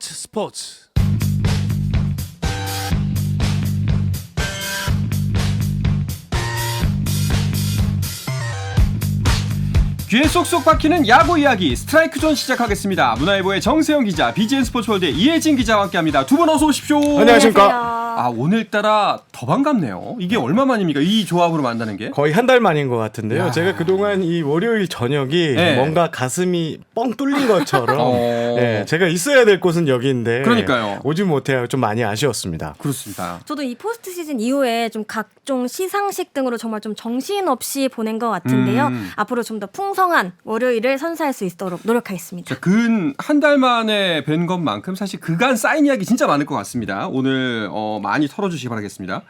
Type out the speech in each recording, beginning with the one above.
스포츠. 귀에 쏙쏙 박히는 야구 이야기 스트라이크존 시작하겠습니다. 문화일보의 정세영 기자, BGN 스포츠월드의 이혜진 기자와 함께합니다. 두 분 어서 오십시오. 안녕하십니까. 오늘따라 더 반갑네요. 이게 얼마 만입니까? 이 조합으로 만나는 게? 거의 한 달 만인 것 같은데요. 야. 제가 그동안 이 월요일 저녁이 네. 뭔가 가슴이 뻥 뚫린 것처럼 네, 제가 있어야 될 곳은 여기인데 그러니까요. 오지 못해 좀 많이 아쉬웠습니다. 그렇습니다. 저도 이 포스트 시즌 이후에 좀 각종 시상식 등으로 정말 좀 정신없이 보낸 것 같은데요. 앞으로 좀 더 풍성한 월요일을 선사할 수 있도록 노력하겠습니다. 근 한 달 만에 뵌 것만큼 사실 그간 쌓인 이야기 진짜 많을 것 같습니다. 오늘 많이 털어주시기 바라겠습니다.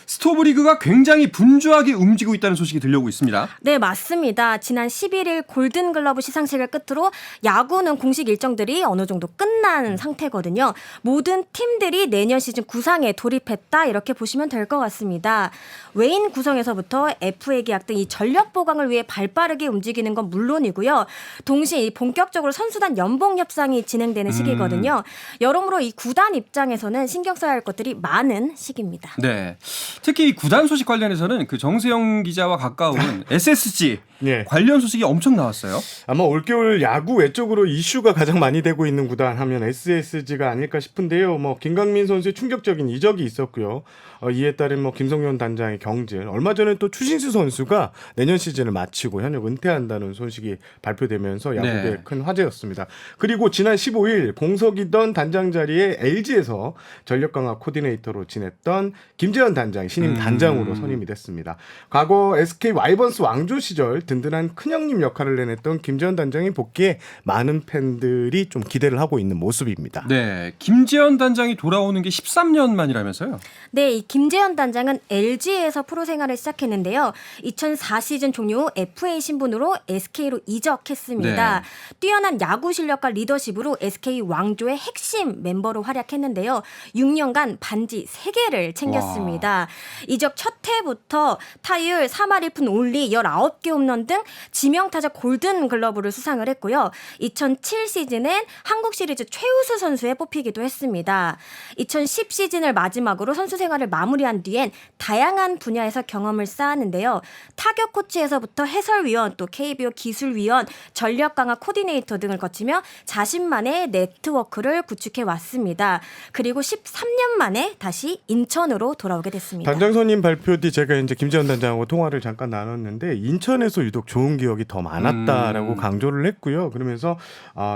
스토브리그가 굉장히 분주하게 움직이고 있다는 소식이 들려오고 있습니다. 네, 맞습니다. 지난 11일 골든글러브 시상식을 끝으로 야구는 공식 일정들이 어느 정도 끝난 상태거든요. 모든 팀들이 내년 시즌 구상에 돌입했다 이렇게 보시면 될 것 같습니다. 외인 구성에서부터 FA 계약 등 이 전력 보강을 위해 발빠르게 움직이는 건 물론이고요. 동시에 이 본격적으로 선수단 연봉 협상이 진행되는 시기거든요. 여러모로 이 구단 입장에서는 신경 써야 할 것들이 많은 시기입니다. 네. 특히 이 구단 소식 관련해서는 그 정세영 기자와 가까운 SSG 예. 관련 소식이 엄청 나왔어요. 아마 올겨울 야구 외적으로 이슈가 가장 많이 되고 있는 구단 하면 SSG가 아닐까 싶은데요. 김강민 선수의 충격적인 이적이 있었고요. 이에 따른 김성현 단장의 경질. 얼마 전에 또 추신수 선수가 내년 시즌을 마치고 현역 은퇴한다는 소식이 발표되면서 야구계에 네. 큰 화제였습니다. 그리고 지난 15일 공석이던 단장 자리에 LG에서 전력 강화 코디네이터로 지냈던 김재현 단장이 신임 단장으로 선임이 됐습니다. 과거 SK 와이번스 왕조 시절 든든한 큰형님 역할을 해냈던 김재현 단장이 복귀에 많은 팬들이 좀 기대를 하고 있는 모습입니다. 네. 김재현 단장이 돌아오는 게 13년 만이라면서요? 네, 이 김재현 단장은 LG에서 프로 생활을 시작했는데요. 2004 시즌 종료 후 FA 신분으로 SK로 이적했습니다. 네. 뛰어난 야구 실력과 리더십으로 SK 왕조의 핵심 멤버로 활약했는데요. 6년간 반지 3개를 챙겼습니다. 이적 첫 해부터 타율 3할 1푼 올리 19개 홈런 등 지명타자 골든글러브를 수상을 했고요. 2007 시즌엔 한국 시리즈 최우수 선수에 뽑히기도 했습니다. 2010 시즌을 마지막으로 선수 생활을 마무리한 뒤엔 다양한 분야에서 경험을 쌓았는데요. 타격 코치에서부터 해설위원, 또 KBO 기술위원, 전력 강화 코디네이터 등을 거치며 자신만의 네트워크를 구축해 왔습니다. 그리고 13년 만에 다시 인천으로 돌아오게 됐습니다. 단장 선임 발표 뒤 제가 이제 김재현 단장하고 통화를 잠깐 나눴는데 인천에서 유독 좋은 기억이 더 많았다라고 강조를 했고요. 그러면서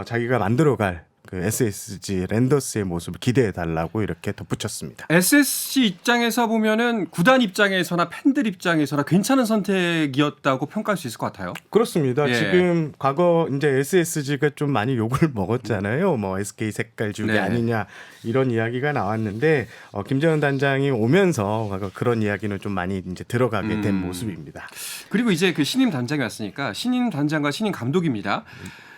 자기가 만들어갈 그 SSG 랜더스의 모습을 기대해달라고 이렇게 덧붙였습니다. SSG 입장에서 보면은 구단 입장에서나 팬들 입장에서나 괜찮은 선택이었다고 평가할 수 있을 것 같아요. 그렇습니다. 예. 지금 과거 이제 SSG가 좀 많이 욕을 먹었잖아요. SK 색깔 주게 네. 아니냐 이런 이야기가 나왔는데 김재현 단장이 오면서 그런 이야기는 좀 많이 이제 들어가게 된 모습입니다. 그리고 이제 그 신임 단장이 왔으니까 신임 단장과 신임 감독입니다.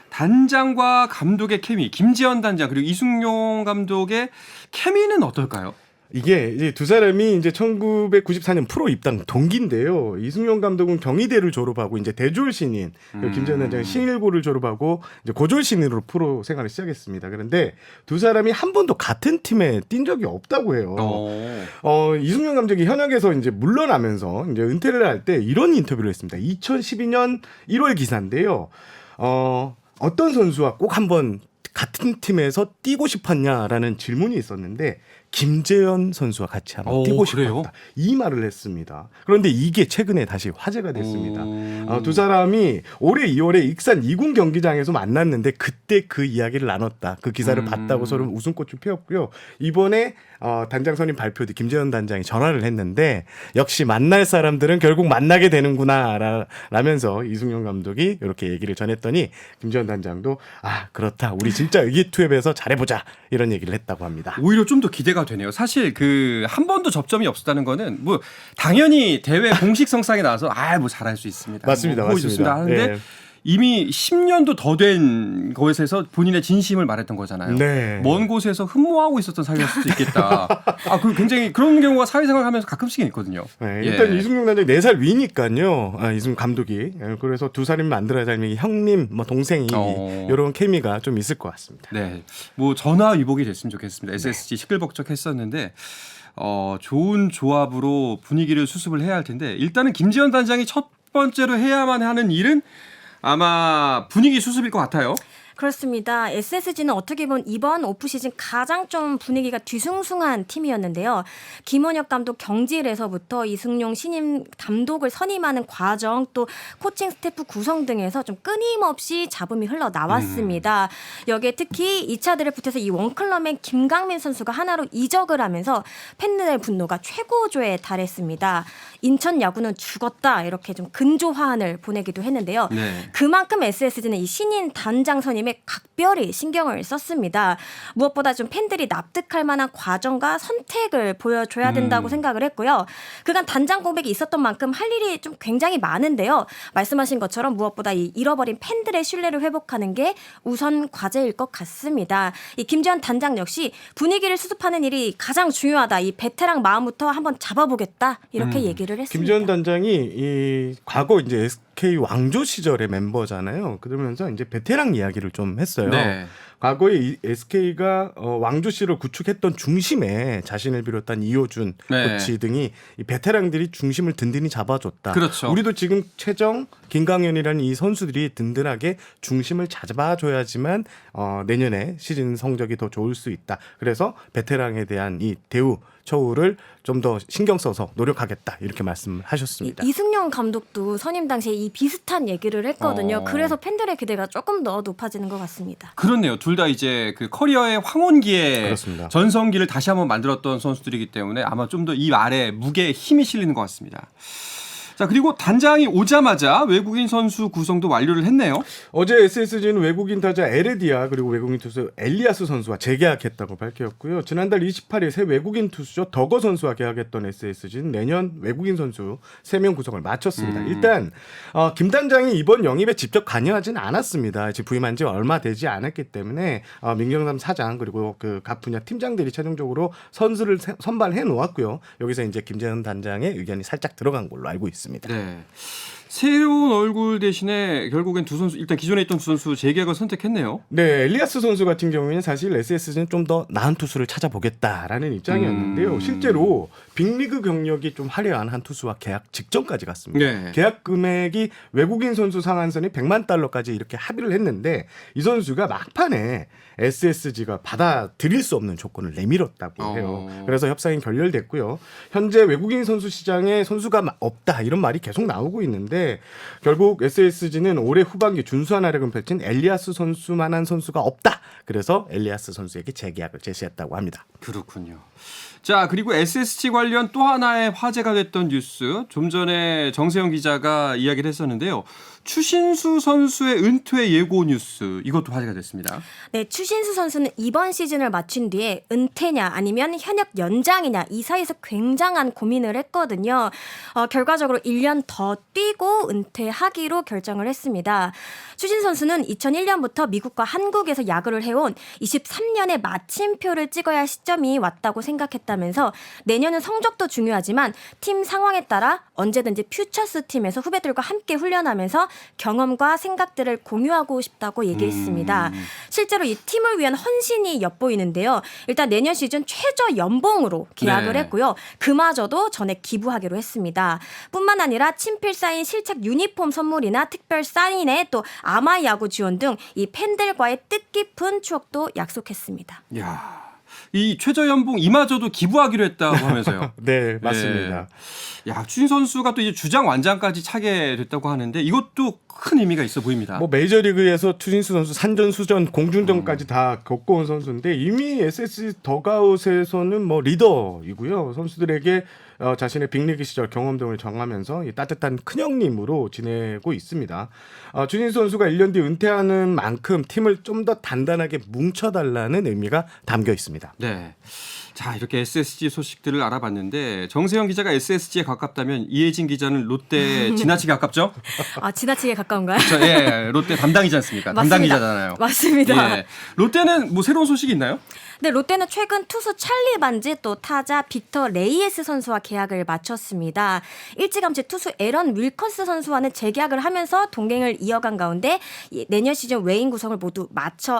단장과 감독의 케미, 김재현 단장 그리고 이승용 감독의 케미는 어떨까요? 이게 이제 두 사람이 이제 1994년 프로 입당 동기인데요. 이승용 감독은 경희대를 졸업하고 이제 대졸 신인, 김재현 단장은 신일고를 졸업하고 이제 고졸 신인으로 프로 생활을 시작했습니다. 그런데 두 사람이 한 번도 같은 팀에 뛴 적이 없다고 해요. 이승용 감독이 현역에서 이제 물러나면서 이제 은퇴를 할 때 이런 인터뷰를 했습니다. 2012년 1월 기사인데요. 어떤 선수와 꼭 한번 같은 팀에서 뛰고 싶었냐라는 질문이 있었는데 김재현 선수와 같이 한번 뛰고 그래요? 싶었다. 이 말을 했습니다. 그런데 이게 최근에 다시 화제가 됐습니다. 두 사람이 올해 2월에 익산 2군 경기장에서 만났는데 그때 그 이야기를 나눴다. 그 기사를 봤다고 서로 웃음꽃을 피웠고요. 이번에 단장 선임 발표 뒤 김재현 단장이 전화를 했는데 역시 만날 사람들은 결국 만나게 되는구나 라면서 이승용 감독이 이렇게 얘기를 전했더니 김재현 단장도 그렇다. 우리 진짜 의기투합해서 잘해보자. 이런 얘기를 했다고 합니다. 오히려 좀 더 기대가 되네요. 사실 그 한 번도 접점이 없었다는 거는 당연히 대회 공식 성상에 나와서 잘할 수 있습니다. 맞습니다. 보여줬습니다. 하는데 네. 이미 10년도 더 된 것에서 본인의 진심을 말했던 거잖아요. 네. 먼 곳에서 흠모하고 있었던 사이일 수도 있겠다. 그 굉장히 그런 경우가 사회생활하면서 가끔씩 있거든요. 네, 예. 일단 이승용 단장이 4살 위니까요. 이승용 감독이. 그래서 두 살이면 만들어야 닮이 형님, 뭐 동생이 이런 케미가 좀 있을 것 같습니다. 네, 뭐 전화위복이 됐으면 좋겠습니다. SSG 시끌벅적했었는데 좋은 조합으로 분위기를 수습을 해야 할 텐데 일단은 김지현 단장이 첫 번째로 해야만 하는 일은 아마 분위기 수습일 것 같아요. 그렇습니다. SSG는 어떻게 보면 이번 오프시즌 가장 좀 분위기가 뒤숭숭한 팀이었는데요. 김원혁 감독 경질에서부터 이승용 신임 감독을 선임하는 과정 또 코칭 스태프 구성 등에서 좀 끊임없이 잡음이 흘러나왔습니다. 여기에 특히 2차 드래프트에서 이 원클럽맨 김강민 선수가 하나로 이적을 하면서 팬들의 분노가 최고조에 달했습니다. 인천 야구는 죽었다 이렇게 좀 근조화환을 보내기도 했는데요. 네. 그만큼 SSG는 이 신인 단장 선임에 각별히 신경을 썼습니다. 무엇보다 좀 팬들이 납득할 만한 과정과 선택을 보여줘야 된다고 생각을 했고요. 그간 단장 공백이 있었던 만큼 할 일이 좀 굉장히 많은데요. 말씀하신 것처럼 무엇보다 이 잃어버린 팬들의 신뢰를 회복하는 게 우선 과제일 것 같습니다. 이 김지현 단장 역시 분위기를 수습하는 일이 가장 중요하다. 이 베테랑 마음부터 한번 잡아보겠다 이렇게 얘기를 했습니다. 김지현 단장이 이 과거 이제 SK 왕조 시절의 멤버잖아요. 그러면서 이제 베테랑 이야기를 좀 했어요. 네. 과거에 이 SK가 왕조 씨를 구축했던 중심에 자신을 비롯한 이호준 네. 코치 등이 이 베테랑들이 중심을 든든히 잡아줬다. 그렇죠. 우리도 지금 최정, 김강현이라는 이 선수들이 든든하게 중심을 잡아줘야지만 내년에 시즌 성적이 더 좋을 수 있다. 그래서 베테랑에 대한 이 대우 처우를 좀 더 신경 써서 노력하겠다 이렇게 말씀하셨습니다. 이승용 감독도 선임 당시에 이 비슷한 얘기를 했거든요. 그래서 팬들의 기대가 조금 더 높아지는 것 같습니다. 그렇네요. 둘 다 이제 그 커리어의 황혼기에 그렇습니다. 전성기를 다시 한번 만들었던 선수들이기 때문에 아마 좀 더 이 말에 무게에 힘이 실리는 것 같습니다. 자, 그리고 단장이 오자마자 외국인 선수 구성도 완료를 했네요. 어제 SSG는 외국인 타자 에레디아 그리고 외국인 투수 엘리아스 선수와 재계약했다고 밝혔고요. 지난달 28일 새 외국인 투수죠. 더거 선수와 계약했던 SSG는 내년 외국인 선수 3명 구성을 마쳤습니다. 일단 김 단장이 이번 영입에 직접 관여하지는 않았습니다. 지금 부임한 지 얼마 되지 않았기 때문에 민경삼 사장 그리고 그 각 분야 팀장들이 최종적으로 선수를 선발해 놓았고요. 여기서 이제 김재현 단장의 의견이 살짝 들어간 걸로 알고 있습니다. 네. 새로운 얼굴 대신에 결국엔 두 선수 일단 기존에 있던 두 선수 재계약을 선택했네요. 네, 엘리아스 선수 같은 경우에는 사실 SSG는 좀 더 나은 투수를 찾아보겠다라는 입장이었는데요. 실제로 빅리그 경력이 좀 화려한 한 투수와 계약 직전까지 갔습니다. 네. 계약 금액이 외국인 선수 상한선이 100만 달러까지 이렇게 합의를 했는데 이 선수가 막판에 SSG가 받아들일 수 없는 조건을 내밀었다고 해요. 그래서 협상이 결렬됐고요. 현재 외국인 선수 시장에 선수가 없다 이런 말이 계속 나오고 있는데 결국 SSG는 올해 후반기 준수한 활약을 펼친 엘리아스 선수만한 선수가 없다. 그래서 엘리아스 선수에게 재계약을 제시했다고 합니다. 그렇군요. 자, 그리고 SSG 관련 또 하나의 화제가 됐던 뉴스. 좀 전에 정세영 기자가 이야기를 했었는데요. 추신수 선수의 은퇴 예고 뉴스. 이것도 화제가 됐습니다. 네, 추신수 선수는 이번 시즌을 마친 뒤에 은퇴냐 아니면 현역 연장이냐 이 사이에서 굉장한 고민을 했거든요. 결과적으로 1년 더 뛰고 은퇴하기로 결정을 했습니다. 추신수 선수는 2001년부터 미국과 한국에서 야구를 해온 23년의 마침표를 찍어야 할 시점이 왔다고 생각했다면서 내년은 성적도 중요하지만 팀 상황에 따라 언제든지 퓨처스 팀에서 후배들과 함께 훈련하면서 경험과 생각들을 공유하고 싶다고 얘기했습니다. 실제로 이 팀을 위한 헌신이 엿보이는데요. 일단 내년 시즌 최저 연봉으로 계약을 네. 했고요. 그마저도 전액 기부하기로 했습니다. 뿐만 아니라 친필 사인 실책 유니폼 선물이나 특별 사인회 또 아마 야구 지원 등 이 팬들과의 뜻깊은 추억도 약속했습니다. 이야, 이 최저 연봉 이마저도 기부하기로 했다고 하면서요. 네, 맞습니다. 야, 추신 선수가 또 이제 주장 완장까지 차게 됐다고 하는데 이것도 큰 의미가 있어 보입니다. 뭐 메이저리그에서 추신수 선수 산전수전 공중전까지 다 겪어온 선수인데 이미 SSG 더가웃에서는 뭐 리더이고요. 선수들에게 자신의 빅리그 시절 경험 등을 정하면서 이 따뜻한 큰형님으로 지내고 있습니다. 주진수 선수가 1년 뒤 은퇴하는 만큼 팀을 좀 더 단단하게 뭉쳐달라는 의미가 담겨 있습니다. 네. 자, 이렇게 SSG 소식들을 알아봤는데 정세영 기자가 SSG에 가깝다면 이혜진 기자는 롯데 지나치게 가깝죠? 지나치게 가까운가요? 예, 롯데 담당이지 않습니까? 담당 맞습니다. 기자잖아요. 맞습니다. 예. 롯데는 뭐 새로운 소식이 있나요? 네, 롯데는 최근 투수 찰리 반지 또 타자 빅터 레이에스 선수와 계약을 마쳤습니다. 일찌감치 투수 에런 윌커스 선수와는 재계약을 하면서 동행을 이어간 가운데 내년 시즌 외인 구성을 모두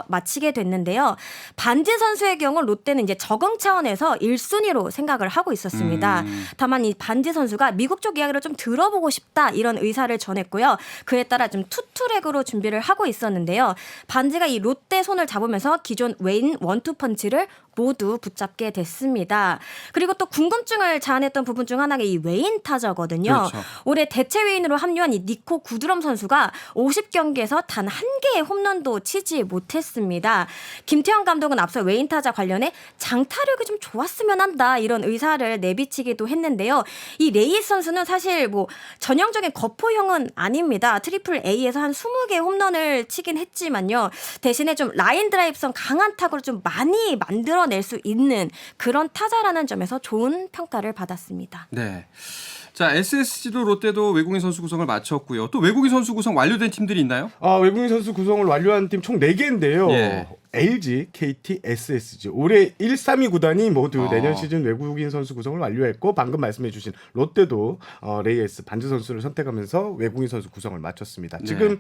마치게 됐는데요. 반지 선수의 경우 롯데는 이제 적응 차원에서 1순위로 생각을 하고 있었습니다. 다만 이 반지 선수가 미국 쪽 이야기를 좀 들어보고 싶다 이런 의사를 전했고요. 그에 따라 좀 투트랙으로 준비를 하고 있었는데요. 반지가 이 롯데 손을 잡으면서 기존 외인 원투펀치를 모두 붙잡게 됐습니다. 그리고 또 궁금증을 자아냈던 부분 중 하나가 이 외인 타자거든요. 그렇죠. 올해 대체 외인으로 합류한 이 니코 구드럼 선수가 50경기에서 단 한 개의 홈런도 치지 못했습니다. 김태형 감독은 앞서 외인 타자 관련해 장타력이 좀 좋았으면 한다 이런 의사를 내비치기도 했는데요. 이 레이스 선수는 사실 뭐 전형적인 거포형은 아닙니다. 트리플 A에서 한 20개 홈런을 치긴 했지만요. 대신에 좀 라인 드라이브성 강한 타구를 좀 많이 만들어낼 수 있는 그런 타자라는 점에서 좋은 평가를 받았습니다. 네. 자, SSG도 롯데도 외국인 선수 구성을 마쳤고요. 또 외국인 선수 구성 완료된 팀들이 있나요? 외국인 선수 구성을 완료한 팀 총 4개인데요. 예. LG, KT, SSG 올해 1, 3위 구단이 모두 내년 시즌 외국인 선수 구성을 완료했고 방금 말씀해 주신 롯데도 레이에스 반지 선수를 선택하면서 외국인 선수 구성을 마쳤습니다. 지금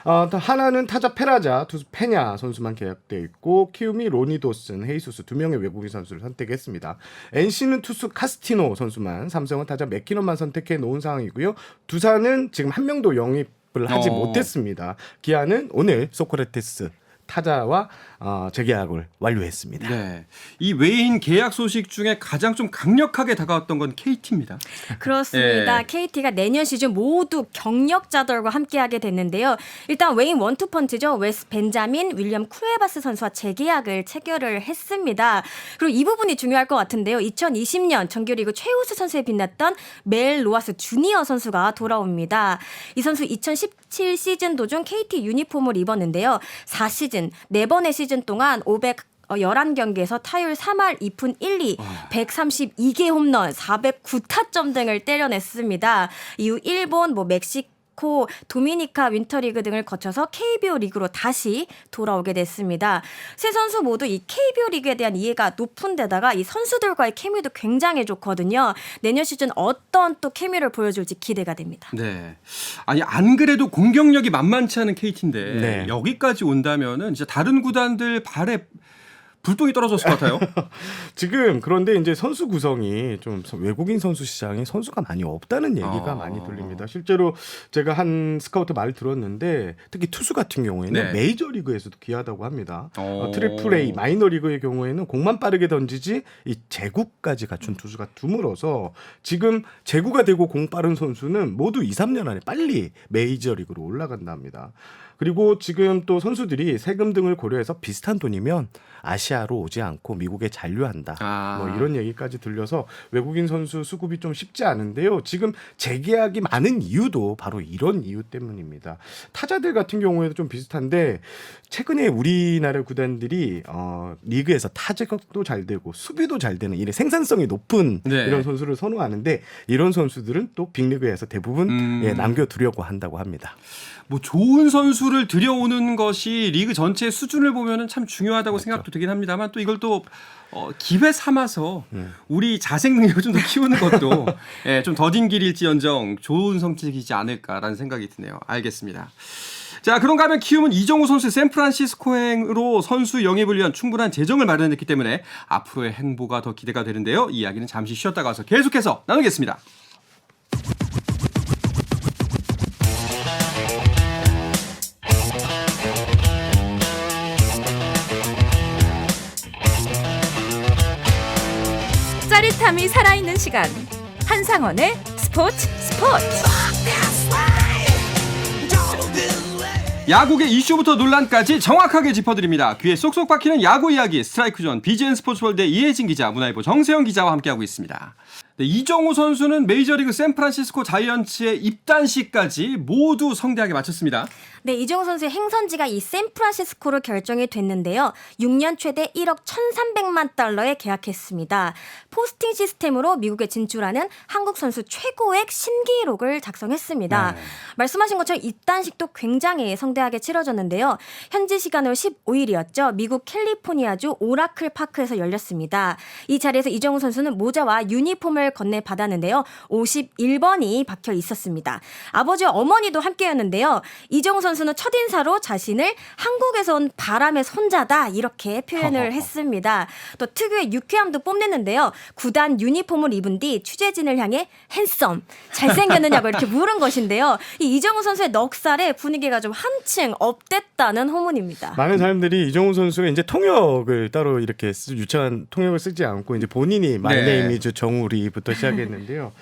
하나는 타자 페라자, 투수 페냐 선수만 계약돼 있고 키움이 로니 도슨, 헤이수스 2명의 외국인 선수를 선택했습니다. NC는 투수 카스티노 선수만, 삼성은 타자 맥키넌만 선택해 놓은 상황이고요. 두산은 지금 한 명도 영입을 하지 못했습니다. 기아는 오늘 소크라테스 타자와 재계약을 완료했습니다. 네. 이 외인 계약 소식 중에 가장 좀 강력하게 다가왔던 건 KT입니다. 그렇습니다. 예. KT가 내년 시즌 모두 경력자들과 함께하게 됐는데요. 일단 외인 원투펀치죠. 웨스 벤자민, 윌리엄 쿠에바스 선수와 재계약을 체결을 했습니다. 그리고 이 부분이 중요할 것 같은데요. 2020년 정규리그 최우수 선수에 빛났던 멜 로하스 주니어 선수가 돌아옵니다. 이 선수 2017 시즌 도중 KT 유니폼을 입었는데요. 4시즌, 4번의 시즌 동안 11경기에서 타율 3할 2푼 1리, 132개 홈런, 409타점 등을 때려냈습니다. 이후 일본, 멕시코, 도미니카 윈터리그 등을 거쳐서 KBO 리그로 다시 돌아오게 됐습니다. 세 선수 모두 이 KBO 리그에 대한 이해가 높은 데다가 이 선수들과의 케미도 굉장히 좋거든요. 내년 시즌 어떤 또 케미를 보여줄지 기대가 됩니다. 네. 아니 안 그래도 공격력이 만만치 않은 KT인데 네. 여기까지 온다면은 진짜 다른 구단들 발에 불똥이 떨어졌을 것 같아요. 지금 그런데 이제 선수 구성이 좀 외국인 선수 시장에 선수가 많이 없다는 얘기가 많이 들립니다. 실제로 제가 한 스카우트 말을 들었는데 특히 투수 같은 경우에는 네. 메이저리그에서도 귀하다고 합니다. 트리플 A 마이너리그의 경우에는 공만 빠르게 던지지 이 제구까지 갖춘 투수가 드물어서 지금 제구가 되고 공 빠른 선수는 모두 2, 3년 안에 빨리 메이저리그로 올라간다 합니다. 그리고 지금 또 선수들이 세금 등을 고려해서 비슷한 돈이면 아시아로 오지 않고 미국에 잔류한다. 뭐 이런 얘기까지 들려서 외국인 선수 수급이 좀 쉽지 않은데요. 지금 재계약이 많은 이유도 바로 이런 이유 때문입니다. 타자들 같은 경우에도 좀 비슷한데 최근에 우리나라 구단들이 리그에서 타격도 잘 되고 수비도 잘 되는 이런 생산성이 높은 네. 이런 선수를 선호하는데 이런 선수들은 또 빅리그에서 대부분 남겨두려고 한다고 합니다. 뭐 좋은 선수를 들여오는 것이 리그 전체의 수준을 보면은 참 중요하다고 그렇죠. 생각도 되긴 합니다만 또 이걸 또 기회 삼아서 우리 자생 능력을 좀 더 키우는 것도 예, 좀 더딘 길일지언정 좋은 선택이지 않을까라는 생각이 드네요. 알겠습니다. 자, 그런가 하면 키움은 이정우 선수의 샌프란시스코행으로 선수 영입을 위한 충분한 재정을 마련했기 때문에 앞으로의 행보가 더 기대가 되는데요. 이 이야기는 잠시 쉬었다가 와서 계속해서 나누겠습니다. 짜릿함이 살아있는 시간 한상원의 스포츠 야구계 이슈부터 논란까지 정확하게 짚어드립니다. 귀에 쏙쏙 박히는 야구 이야기 스트라이크 존 BGN 스포츠월드의 이혜진 기자, 문화일보 정세영 기자와 함께하고 있습니다. 네, 이정우 선수는 메이저리그 샌프란시스코 자이언츠의 입단식까지 모두 성대하게 마쳤습니다. 네, 이정우 선수의 행선지가 이 샌프란시스코로 결정이 됐는데요. 6년 최대 1억 1,300만 달러에 계약했습니다. 포스팅 시스템으로 미국에 진출하는 한국 선수 최고액 신기록을 작성했습니다. 네. 말씀하신 것처럼 입단식도 굉장히 성대하게 치러졌는데요. 현지 시간으로 15일이었죠. 미국 캘리포니아주 오라클 파크에서 열렸습니다. 이 자리에서 이정우 선수는 모자와 유니폼을 건네받았는데요. 51번이 박혀 있었습니다. 아버지와 어머니도 함께였는데요. 이정우 선수는 첫인사로 자신을 한국에서 온 바람의 손자다 이렇게 표현을 했습니다. 또 특유의 유쾌함도 뽐냈는데요. 구단 유니폼을 입은 뒤 취재진을 향해 핸섬, 잘생겼느냐고 이렇게 물은 것인데요. 이 이정우 선수의 넉살에 분위기가 좀 한층 업됐다는 호문입니다. 많은 사람들이 이정우 선수가 이제 통역을 따로 이렇게 유치한 통역을 쓰지 않고 이제 본인이 마이 네임 이즈 정우리부터 시작했는데요.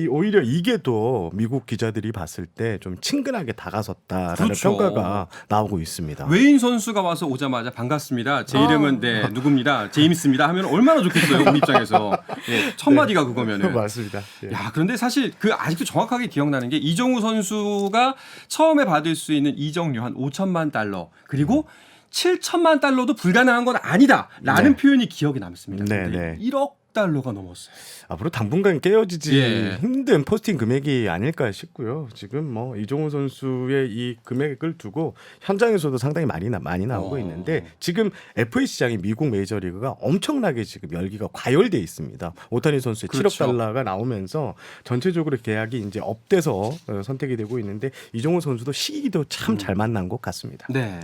오히려 이게 또 미국 기자들이 봤을 때 좀 친근하게 다가섰다라는 그렇죠. 평가가 나오고 있습니다. 웨인 선수가 와서 오자마자 반갑습니다. 제 이름은 네, 누굽니다. 제임스입니다. 하면 얼마나 좋겠어요. 우리 입장에서. 예, 첫 마디가 그거면은. 맞습니다. 예. 야, 그런데 사실 그 아직도 정확하게 기억나는 게 이정우 선수가 처음에 받을 수 있는 이적료 한 5천만 달러 그리고 7천만 달러도 불가능한 건 아니다라는 네. 표현이 기억에 남습니다. 네, 근데 네. 1억 달러가 넘었어요. 앞으로 당분간 깨어지지 예. 힘든 포스팅 금액이 아닐까 싶고요. 지금 뭐 이정우 선수의 이 금액을 두고 현장에서도 상당히 많이 나오고 있는데 지금 FA 시장이 미국 메이저리그가 엄청나게 지금 열기가 과열돼 있습니다. 오타니 선수의 그렇죠. 7억 달러가 나오면서 전체적으로 계약이 이제 업돼서 선택이 되고 있는데 이정우 선수도 시기도 참 잘 만난 것 같습니다. 네.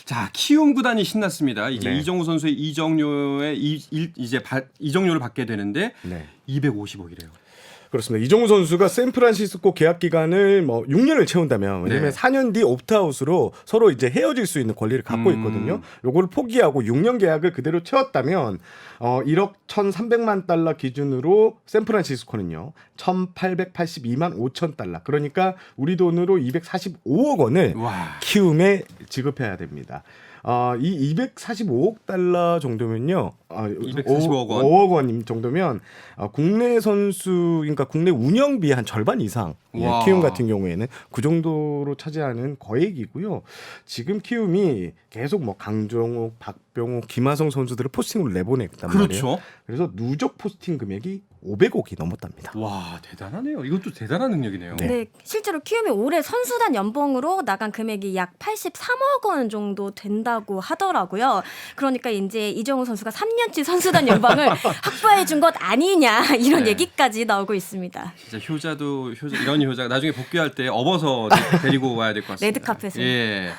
자, 키움 구단이 신났습니다. 이제 네. 이정우 선수의 이적료에 이적료를 받게 되는데 네. 250억이래요. 그렇습니다. 이정우 선수가 샌프란시스코 계약 기간을 뭐 6년을 채운다면 왜냐면 네. 4년 뒤 옵트아웃으로 서로 이제 헤어질 수 있는 권리를 갖고 있거든요. 요거를 포기하고 6년 계약을 그대로 채웠다면 1억 1,300만 달러 기준으로 샌프란시스코는요. 1,882만 5천 달러. 그러니까 우리 돈으로 245억 원을 와. 키움에 지급해야 됩니다. 이 245억 달러 정도면요. 245억 원. 5억 원 정도면 국내 선수 그러니까 국내 운영비 한 절반 이상 와. 키움 같은 경우에는 그 정도로 차지하는 거액이고요. 지금 키움이 계속 뭐 강정욱, 박병호, 김하성 선수들을 포스팅으로 내보냈단 말이에요. 그렇죠. 그래서 누적 포스팅 금액이 500억이 넘었답니다. 와, 대단하네요. 이것도 대단한 능력이네요. 네, 실제로 키움이 올해 선수단 연봉으로 나간 금액이 약 83억 원 정도 된다고 하더라고요. 그러니까 이제 이정우 선수가 3년치 선수단 연봉을 확보해 준 것 아니냐 이런 네. 얘기까지 나오고 있습니다. 진짜 효자도 이런 효자가 나중에 복귀할 때 업어서 데리고 와야 될 것 같습니다. 레드카펫을. 예.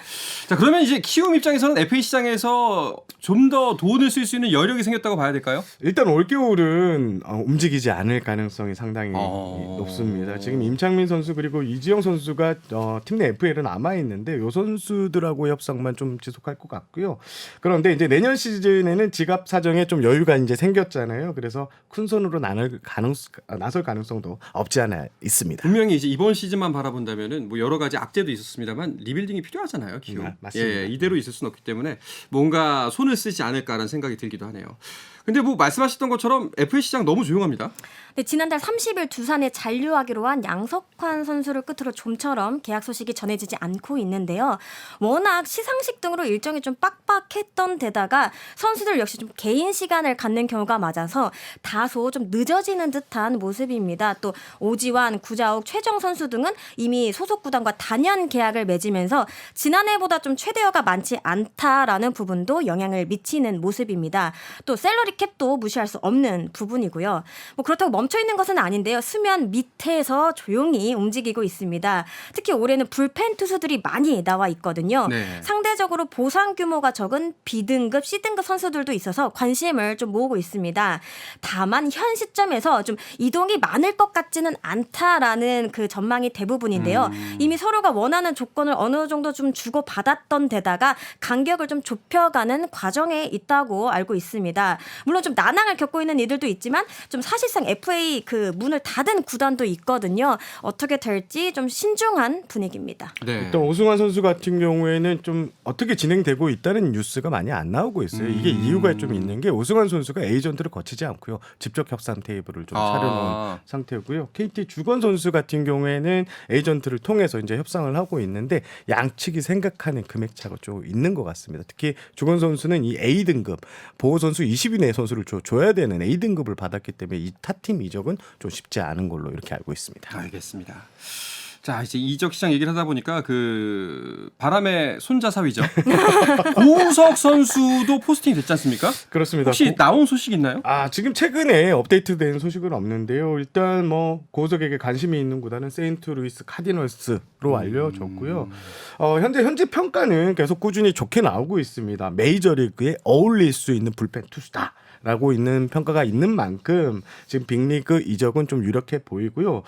자, 그러면 이제 키움 입장에서는 FA 시장에서 좀 더 돈을 쓸 수 있는 여력이 생겼다고 봐야 될까요? 일단 올겨울은 움직이지 않을 가능성이 상당히 높습니다. 지금 임창민 선수 그리고 이지영 선수가 팀 내 FA를 남아 있는데 요 선수들하고 협상만 좀 지속할 것 같고요. 그런데 이제 내년 시즌에는 지갑 사정에 좀 여유가 이제 생겼잖아요. 그래서 큰 손으로 나설 가능성도 없지 않아 있습니다. 분명히 이제 이번 시즌만 바라본다면은 뭐 여러 가지 악재도 있었습니다만 리빌딩이 필요하잖아요, 키움. 네, 맞습니다. 예, 이대로 있을 수는 없기 때문에 뭔가 손을 쓰지 않을까라는 생각이 들기도 하네요. 근데 뭐 말씀하셨던 것처럼 FA 시장 너무 조용합니다. 네, 지난달 30일 두산에 잔류하기로 한 양석환 선수를 끝으로 좀처럼 계약 소식이 전해지지 않고 있는데요. 워낙 시상식 등으로 일정이 좀 빡빡했던 데다가 선수들 역시 좀 개인 시간을 갖는 경우가 많아서 다소 좀 늦어지는 듯한 모습입니다. 또 오지환, 구자욱, 최정 선수 등은 이미 소속 구단과 단연 계약을 맺으면서 지난해보다 좀 최대어가 많지 않다라는 부분도 영향을 미치는 모습입니다. 또 셀러리 캡도 무시할 수 없는 부분이고요. 뭐 그렇다고 멈춰 있는 것은 아닌데요. 수면 밑에서 조용히 움직이고 있습니다. 특히 올해는 불펜 투수들이 많이 나와 있거든요. 네. 상대적으로 보상 규모가 적은 B등급, C등급 선수들도 있어서 관심을 좀 모으고 있습니다. 다만 현 시점에서 좀 이동이 많을 것 같지는 않다라는 그 전망이 대부분인데요. 이미 서로가 원하는 조건을 어느 정도 좀 주고받았던 데다가 간격을 좀 좁혀가는 과정에 있다고 알고 있습니다. 물론 좀 난항을 겪고 있는 이들도 있지만 좀 사실상 FA 그 문을 닫은 구단도 있거든요. 어떻게 될지 좀 신중한 분위기입니다. 네. 일단 오승환 선수 같은 경우에는 좀 어떻게 진행되고 있다는 뉴스가 많이 안 나오고 있어요. 이게 이유가 좀 있는 게 오승환 선수가 에이전트를 거치지 않고요. 직접 협상 테이블을 좀 차려놓은 상태고요. KT 주건 선수 같은 경우에는 에이전트를 통해서 이제 협상을 하고 있는데 양측이 생각하는 금액 차가 좀 있는 것 같습니다. 특히 주건 선수는 이 A 등급 보호 선수 20인 내 선수를 줘야 되는 A 등급을 받았기 때문에 이 타팀 이적은 좀 쉽지 않은 걸로 이렇게 알고 있습니다. 알겠습니다. 자, 이제 이적 시장 얘기를 하다 보니까 그 바람의 손자사위죠. 고우석 선수도 포스팅이 됐지 않습니까? 그렇습니다. 혹시 나온 소식 있나요? 지금 최근에 업데이트된 소식은 없는데요. 일단 뭐 고우석에게 관심이 있는 구단은 세인트루이스 카디널스로 알려졌고요. 현재 평가는 계속 꾸준히 좋게 나오고 있습니다. 메이저리그에 어울릴 수 있는 불펜 투수다. 라고 있는 평가가 있는 만큼 지금 빅리그 이적은 좀 유력해 보이고요.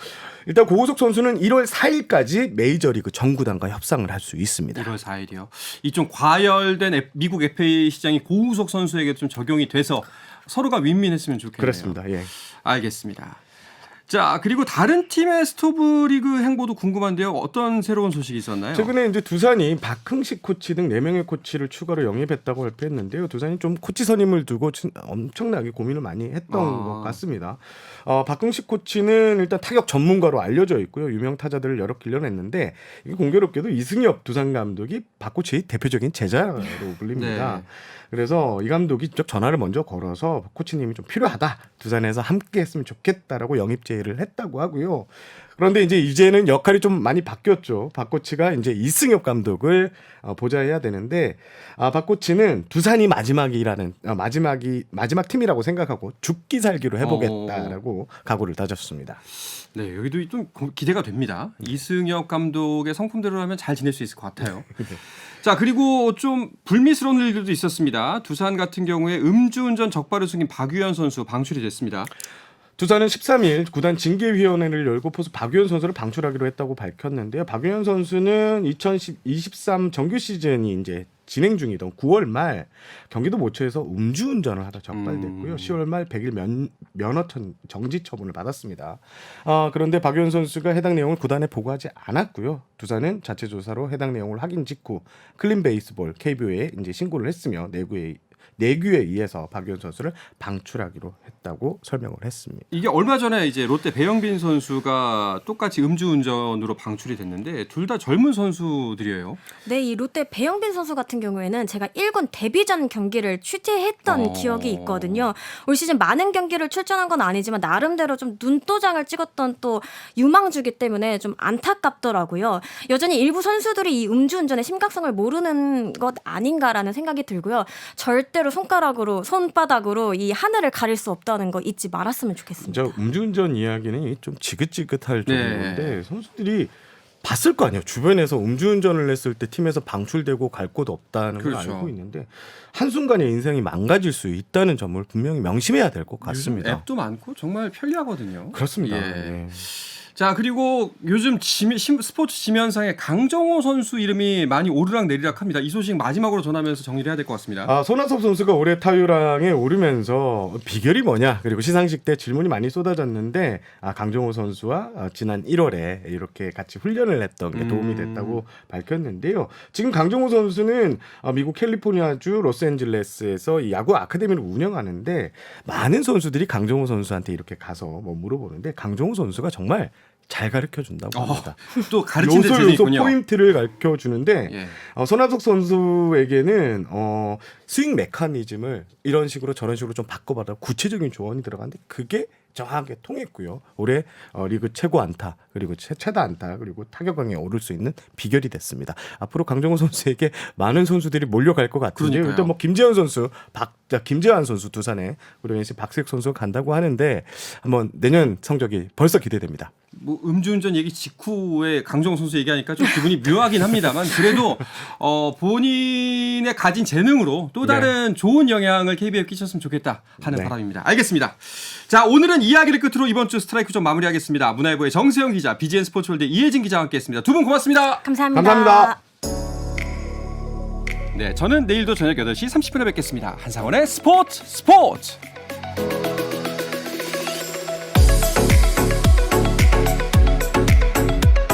일단 고우석 선수는 1월 4일까지 메이저리그 전 구단과 협상을 할 수 있습니다. 1월 4일이요. 이 좀 과열된 미국 FA 시장이 고우석 선수에게 좀 적용이 돼서 서로가 윈윈했으면 좋겠네요. 그렇습니다. 예. 알겠습니다. 자, 그리고 다른 팀의 스토브리그 행보도 궁금한데요. 어떤 새로운 소식이 있었나요? 최근에 이제 두산이 박흥식 코치 등 4명의 코치를 추가로 영입했다고 발표했는데요. 두산이 좀 코치 선임을 두고 엄청나게 고민을 많이 했던 것 같습니다. 박흥식 코치는 일단 타격 전문가로 알려져 있고요. 유명 타자들을 여러 길러냈는데 이게 공교롭게도 이승엽 두산 감독이 박 코치의 대표적인 제자로 불립니다. 네. 그래서 이 감독이 직접 전화를 먼저 걸어서 코치님이 좀 필요하다. 두산에서 함께 했으면 좋겠다라고 영입 제의를 했다고 하고요. 그런데 이제는 역할이 좀 많이 바뀌었죠. 박 코치가 이제 이승엽 감독을 보좌해야 되는데 박 코치는 두산이 마지막 팀이라고 생각하고 죽기 살기로 해보겠다라고 각오를 다졌습니다. 네, 여기도 좀 기대가 됩니다. 이승엽 감독의 성품대로라면 잘 지낼 수 있을 것 같아요. 자, 그리고 좀 불미스러운 일들도 있었습니다. 두산 같은 경우에 음주운전 적발을 숨긴 박유현 선수 방출이 됐습니다. 두산은 13일 구단 징계위원회를 열고 포수 박유현 선수를 방출하기로 했다고 밝혔는데요. 박유현 선수는 2023 정규 시즌이 이제 진행 중이던 9월 말 경기도 모처에서 음주운전을 하다 적발됐고요. 10월 말 100일 면허 정지 처분을 받았습니다. 그런데 박유현 선수가 해당 내용을 구단에 보고하지 않았고요. 두산은 자체 조사로 해당 내용을 확인 직후 클린 베이스볼 KBO에 이제 신고를 했으며 내규에 의해서 박유현 선수를 방출하기로 했다고 설명을 했습니다. 이게 얼마 전에 이제 롯데 배영빈 선수가 똑같이 음주운전으로 방출이 됐는데 둘 다 젊은 선수들이에요. 네, 이 롯데 배영빈 선수 같은 경우에는 제가 1군 데뷔전 경기를 취재했던 기억이 있거든요. 올 시즌 많은 경기를 출전한 건 아니지만 나름대로 좀 눈도장을 찍었던 또 유망주기 때문에 좀 안타깝더라고요. 여전히 일부 선수들이 이 음주운전의 심각성을 모르는 것 아닌가라는 생각이 들고요. 절대로 손바닥으로 이 하늘을 가릴 수 없다는 거 잊지 말았으면 좋겠습니다. 진짜 음주운전 이야기는 좀 지긋지긋할 정도인데 선수들이 봤을 거 아니에요. 주변에서 음주운전을 했을 때 팀에서 방출되고 갈 곳 없다는 걸 알고 있는데 한순간에 인생이 망가질 수 있다는 점을 분명히 명심해야 될 것 같습니다. 앱도 많고 정말 편리하거든요. 그렇습니다. 예. 자, 그리고 요즘 스포츠 지면상에 강정호 선수 이름이 많이 오르락내리락합니다. 이 소식 마지막으로 전하면서 정리를 해야 될 것 같습니다. 손아섭 선수가 올해 타율왕에 오르면서 비결이 뭐냐 그리고 시상식 때 질문이 많이 쏟아졌는데 강정호 선수와 지난 1월에 이렇게 같이 훈련을 했던 게 도움이 됐다고 밝혔는데요. 지금 강정호 선수는 미국 캘리포니아주 로스앤젤레스에서 이 야구 아카데미를 운영하는데 많은 선수들이 강정호 선수한테 이렇게 가서 뭐 물어보는데 강정호 선수가 정말 잘 가르쳐 준다고 합니다. 또 가르치는 데 재미있군요. 포인트를 가르쳐 주는데 예. 손아섭 선수에게는 스윙 메커니즘을 이런 식으로 저런 식으로 좀 바꿔봐라 구체적인 조언이 들어갔는데 그게 정확하게 통했고요. 올해 리그 최고 안타 그리고 최다 안타 그리고 타격왕에 오를 수 있는 비결이 됐습니다. 앞으로 강정호 선수에게 많은 선수들이 몰려갈 것 같은데요. 일단 뭐 김재환 선수 두산에 그리고 이제 박색 선수가 간다고 하는데 한번 내년 성적이 벌써 기대됩니다. 뭐 음주운전 얘기 직후에 강정호 선수 얘기하니까 좀 기분이 묘하긴 합니다만 그래도 본인의 가진 재능으로 또 다른 좋은 영향을 KBO에 끼쳤으면 좋겠다 하는 바람입니다. 알겠습니다. 자, 오늘은 이야기를 끝으로 이번 주 스트라이크 좀 마무리하겠습니다. 문화일보의 정세영 기자, BGN 스포츠월드 이혜진 기자와 함께했습니다. 두 분 고맙습니다. 감사합니다. 네, 저는 내일도 저녁 8시 30분에 뵙겠습니다. 한상원의 스포츠.